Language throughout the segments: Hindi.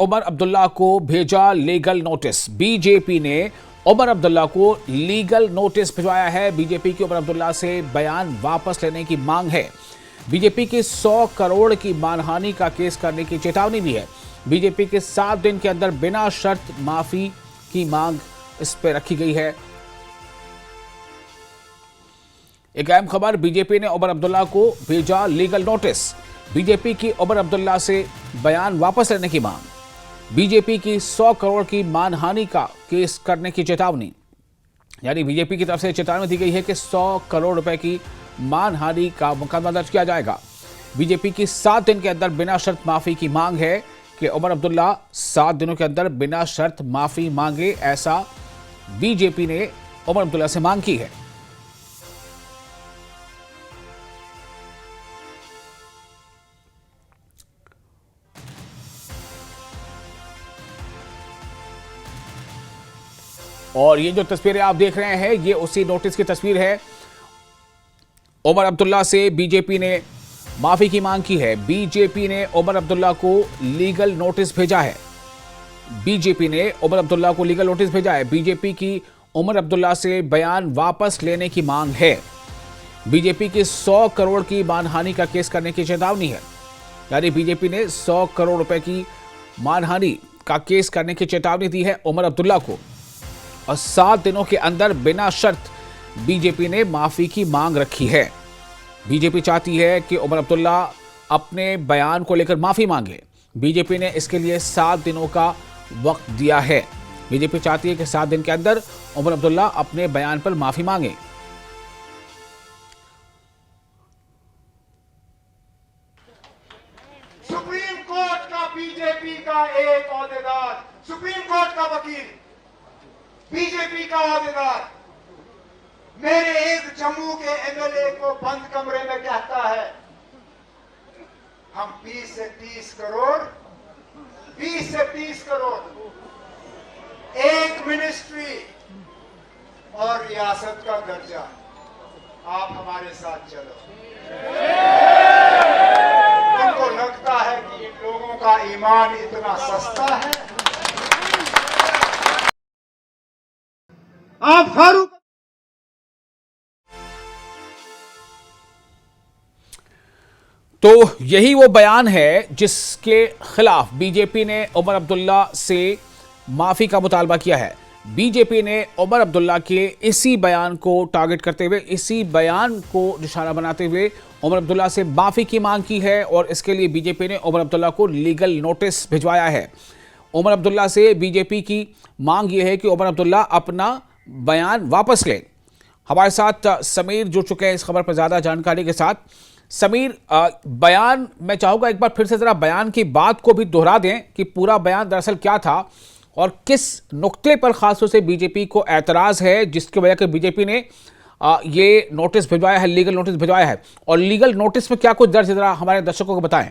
उमर अब्दुल्ला को भेजा लीगल नोटिस। बीजेपी ने उमर अब्दुल्ला को लीगल नोटिस भिजवाया है। बीजेपी की उमर अब्दुल्ला से बयान वापस लेने की मांग है। बीजेपी की 100 करोड़ की मानहानि का केस करने की चेतावनी दी है। बीजेपी के 7 दिन के अंदर बिना शर्त माफी की मांग इस पर रखी गई है। एक अहम खबर, बीजेपी ने उमर अब्दुल्ला को भेजा लीगल नोटिस। बीजेपी की उमर अब्दुल्ला से बयान वापस लेने की मांग। बीजेपी की 100 करोड़ की मानहानि का केस करने की चेतावनी, यानी बीजेपी की तरफ से चेतावनी दी गई है कि 100 करोड़ रुपए की मानहानि का मुकदमा दर्ज किया जाएगा। बीजेपी की 7 दिन के अंदर बिना शर्त माफी की मांग है कि उमर अब्दुल्ला 7 दिनों के अंदर बिना शर्त माफी मांगे, ऐसा बीजेपी ने उमर अब्दुल्ला से मांग की है। और ये जो तस्वीरें आप देख रहे हैं, ये उसी नोटिस की तस्वीर है। उमर अब्दुल्ला से बीजेपी ने माफी की मांग की है। बीजेपी ने उमर अब्दुल्ला को लीगल नोटिस भेजा है। बीजेपी ने उमर अब्दुल्ला को लीगल नोटिस भेजा है। बीजेपी की उमर अब्दुल्ला से बयान वापस लेने की मांग है। बीजेपी की 100 करोड़ की मानहानि का केस करने की चेतावनी है, यानी बीजेपी ने 100 करोड़ रुपए की मानहानि का केस करने की चेतावनी दी है उमर अब्दुल्ला को, और 7 दिनों के अंदर बिना शर्त बीजेपी ने माफी की मांग रखी है। बीजेपी चाहती है कि उमर अब्दुल्ला अपने बयान को लेकर माफी मांगे। बीजेपी ने इसके लिए 7 दिनों का वक्त दिया है। बीजेपी चाहती है कि 7 दिन के अंदर उमर अब्दुल्ला अपने बयान पर माफी मांगे। सुप्रीम कोर्ट का बीजेपी का एक ओहदेदार, सुप्रीम कोर्ट का वकील, बीजेपी का ओहदेदार मेरे एक जम्मू के एमएलए को बंद कमरे में कहता है हम 20 से 30 करोड़ एक मिनिस्ट्री और रियासत का दर्जा, आप हमारे साथ चलो। उनको लगता है कि इन लोगों का ईमान इतना सस्ता है। आप फारूक तो यही वो बयान है जिसके खिलाफ बीजेपी ने उमर अब्दुल्ला से माफी का मुतालबा किया है। बीजेपी ने उमर अब्दुल्ला के इसी बयान को टारगेट करते हुए, इसी बयान को निशाना बनाते हुए उमर अब्दुल्ला से माफी की मांग की है, और इसके लिए बीजेपी ने उमर अब्दुल्ला को लीगल नोटिस भिजवाया है। उमर अब्दुल्ला से बीजेपी की मांग यह है कि उमर अब्दुल्ला अपना बयान वापस ले। हमारे साथ समीर जुड़ चुके हैं इस खबर पर ज्यादा जानकारी के साथ। समीर, बयान मैं चाहूंगा एक बार फिर से जरा बयान की बात को भी दोहरा दें कि पूरा बयान दरअसल क्या था और किस नुक्ते पर खासतौर से बीजेपी को एतराज है, जिसकी वजह से बीजेपी ने ये नोटिस भिजवाया है, लीगल नोटिस भिजवाया है। और लीगल नोटिस में क्या कुछ दर्ज है, जरा हमारे दर्शकों को बताएं।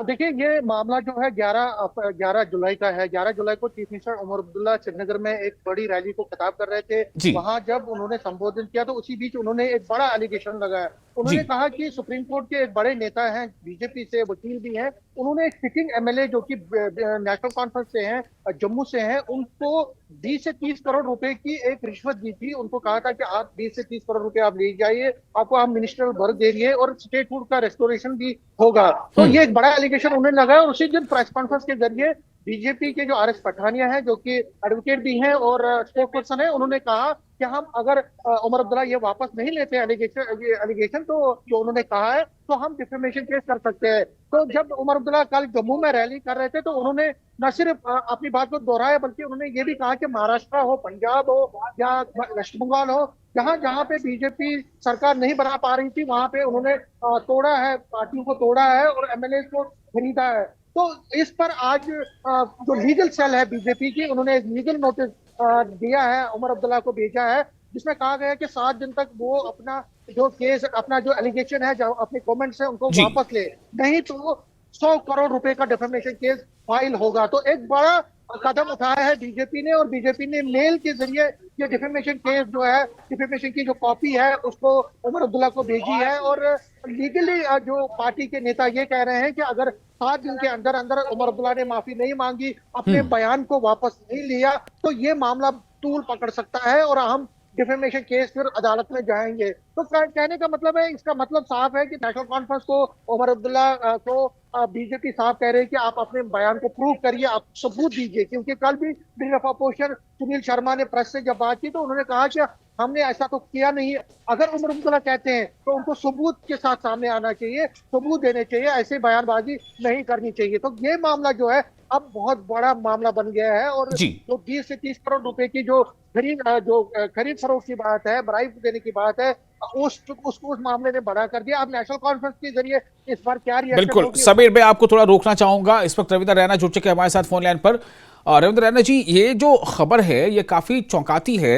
देखिए, ये मामला जो है 11 जुलाई का है। 11 जुलाई को चीफ मिनिस्टर उमर अब्दुल्ला श्रीनगर में एक बड़ी रैली को खिताब कर रहे थे। वहां जब उन्होंने संबोधन किया तो उसी बीच उन्होंने एक बड़ा एलिगेशन लगाया। उन्होंने कहा कि सुप्रीम कोर्ट के एक बड़े नेता हैं, बीजेपी से वकील भी हैं, उन्होंने एक सिटिंग एमएलए जो कि नेशनल कॉन्फ्रेंस से हैं, जम्मू से हैं, उनको 20 से 30 करोड़ रुपए की एक रिश्वत दी थी। उनको कहा था कि आप 20 से 30 करोड़ रुपए आप ले जाइए, आपको हम मिनिस्ट्रियल वर्क दे रही है और स्टेटहुड का रेस्टोरेशन भी होगा। तो ये एक बड़ा एलिगेशन उन्होंने लगाया। और उसी दिन प्रेस कॉन्फ्रेंस के जरिए बीजेपी के जो आरएस पठानिया हैं, जो कि एडवोकेट भी हैं और स्पोक्स पर्सन है, उन्होंने कहा कि हम अगर उमर अब्दुल्ला ये वापस नहीं लेते एलिगेशन तो जो उन्होंने कहा है, तो हम डिफेमेशन केस कर सकते हैं। तो जब उमर अब्दुल्ला कल जम्मू में रैली कर रहे थे तो उन्होंने न सिर्फ अपनी बात को दोहराया, बल्कि उन्होंने ये भी कहा कि महाराष्ट्र हो, पंजाब हो या वेस्ट बंगाल हो, जहां जहां पे बीजेपी सरकार नहीं बना पा रही थी, वहां पे उन्होंने तोड़ा है, पार्टियों को तोड़ा है और एमएलए को खरीदा है। तो इस पर आज जो लीगल सेल है बीजेपी की, उन्होंने एक लीगल नोटिस दिया है, उमर अब्दुल्ला को भेजा है, जिसमें कहा गया है कि 7 दिन तक वो अपना जो केस, अपना जो एलिगेशन है, जो अपने कमेंट्स है, उनको वापस ले, नहीं तो 100 करोड़ रुपए का डिफेमेशन केस फाइल होगा। तो एक बड़ा कदम उठाया है बीजेपी ने, और बीजेपी ने मेल के जरिए ये डिफेमेशन केस जो है, डिफेमेशन की जो कॉपी है उसको उमर अब्दुल्ला को भेजी है। और लीगली जो पार्टी के नेता ये कह रहे हैं कि अगर 7 दिन के अंदर अंदर उमर अब्दुल्ला ने माफी नहीं मांगी, अपने बयान को वापस नहीं लिया, तो ये मामला तूल पकड़ सकता है और हम डिफेमेशन केस फिर अदालत में जाएंगे। तो कहने का मतलब है, इसका मतलब साफ है कि नेशनल कॉन्फ्रेंस को उमर अब्दुल्ला को बीजेपी साफ कह रहे हैं कि आप अपने बयान को प्रूव करिए, आप सबूत दीजिए। क्योंकि कल भी leader of opposition Sunil Sharma ने प्रेस से जब बात की तो उन्होंने कहा कि हमने ऐसा तो किया नहीं। अगर उमर अब्दुल्ला कहते हैं तो उनको सबूत के साथ सामने आना चाहिए, सबूत देने चाहिए, ऐसे बयानबाजी नहीं करनी चाहिए। तो ये मामला जो है अब बहुत बड़ा मामला बन गया है। और जो 20 से 30 करोड़ रुपए की जो खरीद फरोख्त की बात है, ब्राइब देने की बात है, उस मामले ने बड़ा कर दिया। अब नेशनल कॉन्फ्रेंस के जरिए इस बार क्या रिएक्शन? बिल्कुल समीर, मैं आपको थोड़ा रोकना चाहूंगा। इस वक्त रविंद्र रैना जुड़ चुके हैं हमारे साथ फोन लाइन पर। रविंद्र रैना जी, ये जो खबर है ये काफी चौंकाती है।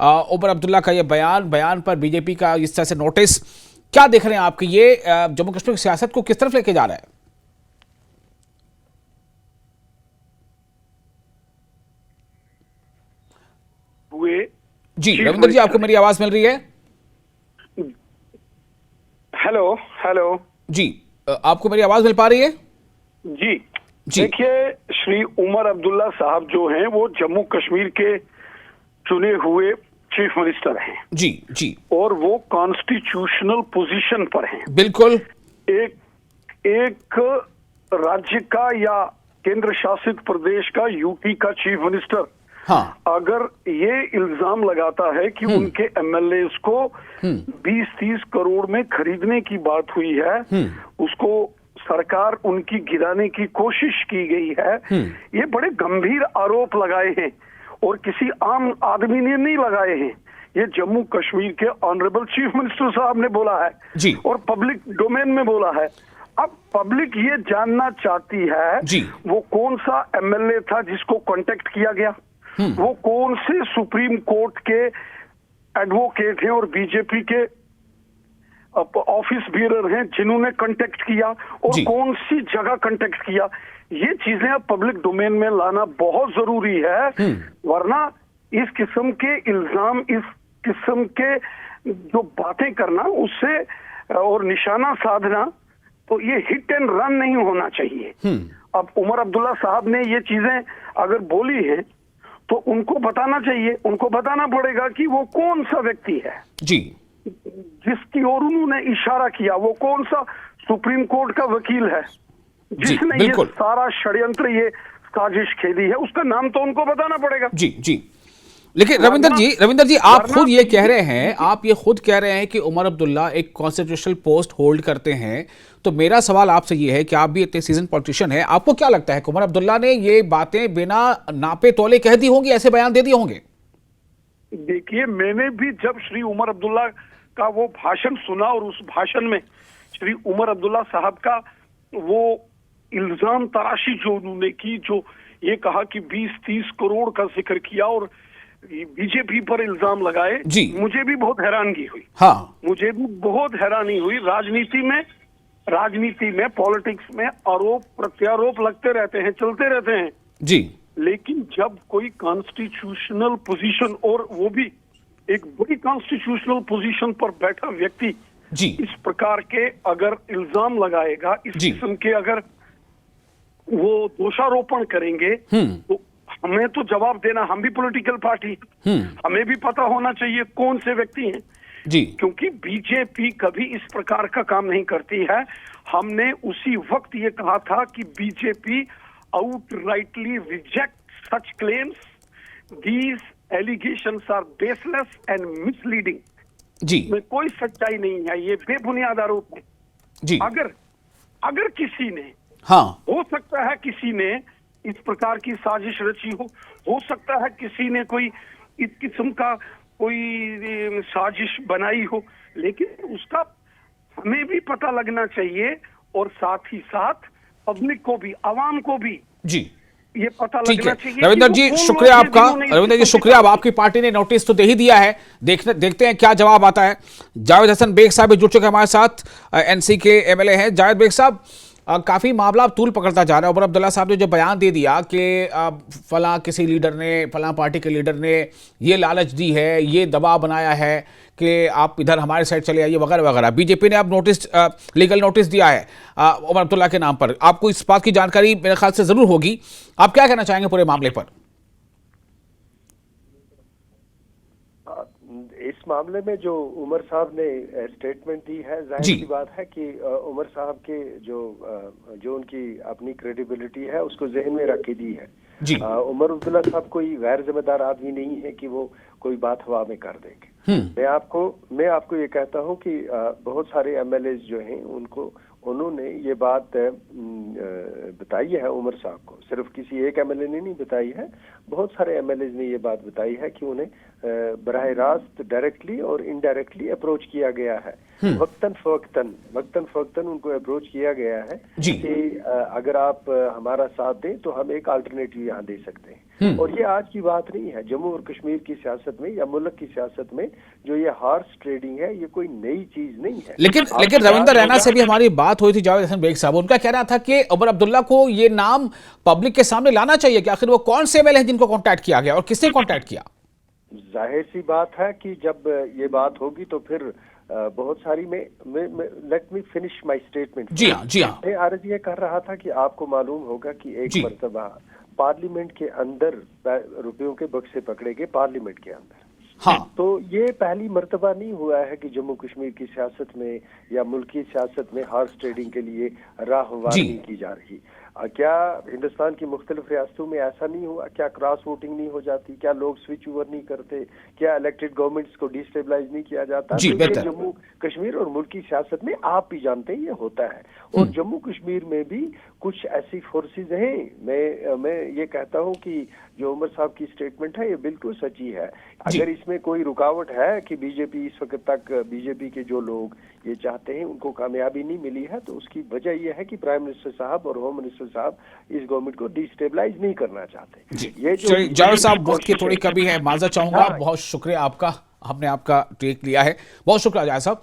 उमर अब्दुल्ला का ये बयान पर बीजेपी का इस तरह से नोटिस, क्या देख रहे हैं आपके? ये जम्मू कश्मीर की सियासत को किस तरफ लेके जा रहा है? जी रविंद्र जी, आपको मेरी आवाज मिल रही है? हेलो हेलो जी, आपको मेरी आवाज मिल पा रही है? जी देखिए, श्री उमर अब्दुल्ला साहब जो हैं वो जम्मू कश्मीर के चुने हुए चीफ मिनिस्टर हैं। जी जी, और वो कॉन्स्टिट्यूशनल पोजीशन पर हैं। बिल्कुल। एक राज्य का या केंद्र शासित प्रदेश का, यूटी का चीफ मिनिस्टर, हाँ, अगर ये इल्जाम लगाता है कि उनके एमएलए को 20-30 करोड़ में खरीदने की बात हुई है, उसको सरकार उनकी गिराने की कोशिश की गई है, ये बड़े गंभीर आरोप लगाए हैं और किसी आम आदमी ने नहीं लगाए हैं। ये जम्मू कश्मीर के ऑनरेबल चीफ मिनिस्टर साहब ने बोला है जी, और पब्लिक डोमेन में बोला है। अब पब्लिक ये जानना चाहती है जी, वो कौन सा एमएलए था जिसको कांटेक्ट किया गया, वो कौन से सुप्रीम कोर्ट के एडवोकेट हैं और बीजेपी के ऑफिस बीरर हैं जिन्होंने कांटेक्ट किया, और कौन सी जगह कांटेक्ट किया। ये चीजें अब पब्लिक डोमेन में लाना बहुत जरूरी है, वरना इस किस्म के इल्जाम, इस किस्म के जो बातें करना, उससे और निशाना साधना, तो ये हिट एंड रन नहीं होना चाहिए। अब उमर अब्दुल्ला साहब ने ये चीजें अगर बोली हैं तो उनको बताना चाहिए, उनको बताना पड़ेगा कि वो कौन सा व्यक्ति है जी जिसकी ओर उन्होंने इशारा किया, वो कौन सा सुप्रीम कोर्ट का वकील है जिसने ये सारा षड्यंत्र, ये साजिश खेली है, उसका नाम तो उनको बताना पड़ेगा। जी जी। लेकिन रविंदर जी, आप खुद ये कह रहे हैं, आप ये खुद कह रहे हैं कि उमर अब्दुल्ला एक कॉन्स्टिट्यूशनल पोस्ट होल्ड करते हैं, तो मेरा सवाल आपसे ये है कि आप भी इतने सीजन पॉलिटिशियन हैं, आपको क्या लगता है कि उमर अब्दुल्ला ने ये बातें बिना नापे तोले कह दी होंगी, ऐसे बयान दे दिए होंगे? देखिए, मैंने भी जब श्री उमर अब्दुल्ला का वो भाषण सुना और उस भाषण में श्री उमर अब्दुल्ला साहब का वो इल्जाम तराशी जो उन्होंने की, जो ये कहा कि 20-30 करोड़ का जिक्र किया और बीजेपी पर इल्जाम लगाए, मुझे भी बहुत हैरानगी हुई। हाँ, मुझे भी बहुत हैरानी हुई। राजनीति में पॉलिटिक्स में आरोप प्रत्यारोप लगते रहते हैं, चलते रहते हैं जी, लेकिन जब कोई कॉन्स्टिट्यूशनल पोजीशन, और वो भी एक बड़ी कॉन्स्टिट्यूशनल पोजीशन पर बैठा व्यक्ति जी, इस प्रकार के अगर इल्जाम लगाएगा, इस किस्म के अगर वो दोषारोपण करेंगे, तो हमें तो जवाब देना, हम भी पॉलिटिकल पार्टी, हमें भी पता होना चाहिए कौन से व्यक्ति हैं जी, क्योंकि बीजेपी कभी इस प्रकार का काम नहीं करती है। हमने उसी वक्त ये कहा था कि BJP outrightly reject such claims. These allegations are baseless and misleading. जी, में कोई सच्चाई नहीं है, ये बेबुनियाद आरोप है जी। अगर किसी ने, हो सकता है किसी ने इस प्रकार की साजिश रची हो सकता है किसी ने कोई इस किस्म का कोई साजिश बनाई हो, लेकिन उसका हमें भी पता लगना चाहिए और साथ ही साथ पब्लिक को भी, आवाम को भी जी ये पता लगना चाहिए। रविंदर जी शुक्रिया आपका। रविंदर जी शुक्रिया, अब आपकी पार्टी ने नोटिस तो दे ही दिया है, देखते हैं क्या जवाब आता है। जावेद हसन बेग साहब भी जुड़ चुके हैं हमारे साथ, एनसी के एमएलए हैं। जावेद बेग साहब, काफ़ी मामला अब तूल पकड़ता जा रहा है। उमर अब्दुल्ला साहब ने जो बयान दे दिया कि फलां किसी लीडर ने, फलां पार्टी के लीडर ने ये लालच दी है, ये दबाव बनाया है कि आप इधर हमारे साइड चले आइए वगैरह वगैरह। बीजेपी ने अब नोटिस, लीगल नोटिस दिया है उमर अब्दुल्ला के नाम पर। आपको इस बात की जानकारी मेरे ख्याल से ज़रूर होगी, आप क्या कहना चाहेंगे पूरे मामले पर? इस मामले में जो उमर साहब ने स्टेटमेंट दी है, जाहिर सी बात है कि उमर साहब के जो उनकी अपनी क्रेडिबिलिटी है उसको जहन में रख के दी है। जी। उमर अब्दुल्ला साहब कोई गैर जिम्मेदार आदमी नहीं है कि वो कोई बात हवा में कर देंगे। मैं आपको ये कहता हूँ कि बहुत सारे एमएलए जो हैं उन्होंने ये बात बताई है उमर साहब को। सिर्फ किसी एक एमएलए ने नहीं बताई है, बहुत सारे एमएलए ने ये बात बताई है कि उन्हें बराह रास्त डायरेक्टली और इनडायरेक्टली अप्रोच किया गया है। वक्तन फवक्तन उनको अप्रोच किया गया है कि अगर आप हमारा साथ दें तो हम एक अल्टरनेटिव यहाँ दे सकते हैं। और ये आज की बात नहीं है। जम्मू और कश्मीर की सियासत में या मुल्क की सियासत में जो ये हॉर्स ट्रेडिंग है, ये कोई नई चीज नहीं है। लेकिन रविंदर रैना से भी हमारी बात हुई थी, जावेद हसन बेग साहब, उनका कहना था कि उमर अब्दुल्ला को ये नाम पब्लिक के सामने लाना चाहिए कि आखिर वो कौन से एमएलए हैं जिनको कॉन्टैक्ट किया गया और किसने कॉन्टैक्ट किया। जाहिर सी बात है कि जब ये बात होगी तो फिर बहुत सारी let me finish my statement. जी हाँ। मैं अर्ज ये कर रहा था कि आपको मालूम होगा कि एक मर्तबा पार्लियामेंट के अंदर रुपयों के बक्से पकड़े गए, पार्लियामेंट के अंदर। हाँ। तो ये पहली मर्तबा नहीं हुआ है कि जम्मू कश्मीर की सियासत में या मुल्क की सियासत में हॉर्स ट्रेडिंग के लिए राहवानी की जा रही। क्या हिंदुस्तान की मुख्तलिफ रियासतों में ऐसा नहीं हुआ? क्या क्रॉस वोटिंग नहीं हो जाती? क्या लोग स्विच ओवर नहीं करते? क्या इलेक्टेड गवर्नमेंट्स को डिस्टेबलाइज नहीं किया जाता? तो ये जम्मू कश्मीर और मुल्क की सियासत में आप भी जानते हैं ये होता है। और जम्मू कश्मीर में भी कुछ ऐसी फोर्सेज हैं। मैं ये कहता हूँ कि जो उमर साहब की स्टेटमेंट है ये बिल्कुल सच्ची है। अगर इसमें कोई रुकावट है कि बीजेपी इस वक्त तक बीजेपी के जो लोग ये चाहते हैं उनको कामयाबी नहीं मिली है, तो उसकी वजह यह है कि प्राइम मिनिस्टर साहब और होम मिनिस्टर साहब इस गवर्नमेंट को डिस्टेबलाइज नहीं करना चाहते। ये जो जावेद साहब वक्त की थोड़ी कमी है, माजरत चाहूंगा। बहुत शुक्रिया आपका, हमने आपका टेक लिया है। बहुत शुक्रिया जावेद साहब।